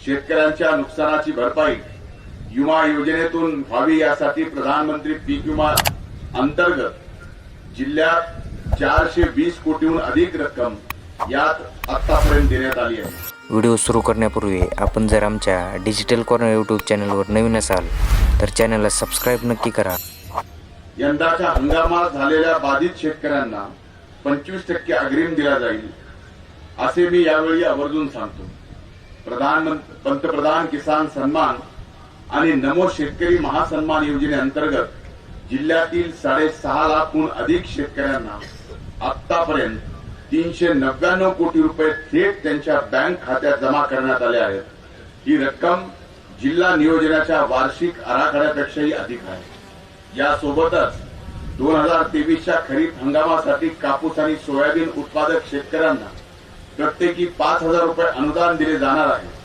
शेतकऱ्यांच्या नुकसानाची भरपाई विमा योजनेतून व्हावी यासाठी प्रधानमंत्री पीक विमा अंतर्गत जिल्ह्यात 420 कोटीहून अधिक रक्कम यात आतापर्यंत देण्यात आली आहे। व्हिडिओ सुरू करण्यापूर्वी आपण जर आमच्या डिजिटल कॉर्नर यूट्यूब चॅनलवर नवीन असाल तर चॅनलला सबस्क्राईब नक्की करा। यंदाच्या हंगामात झालेल्या बाधित शेतकऱ्यांना 25% अग्रिम दिला जाईल असे मी यावेळी आवर्जून सांगतो। पंतप्रधान किसान सन्मान आणि नमो शेतकरी महासन्मान योजनेअंतर्गत जिल्ह्यातील 6.5 लाखहून अधिक शेतकऱ्यांना आतापर्यंत 399 कोटी रुपये थेट त्यांच्या बँक खात्यात जमा करण्यात आले आहेत। ही रक्कम जिल्हा नियोजनाच्या वार्षिक आराखड्यापेक्षाही अधिक आहे। यासोबतच 2023च्या खरीप हंगामासाठी कापूस आणि सोयाबीन उत्पादक शेतकऱ्यांना प्रत्येकी 5,000 रुपये अनुदान दिले जाणार आहे।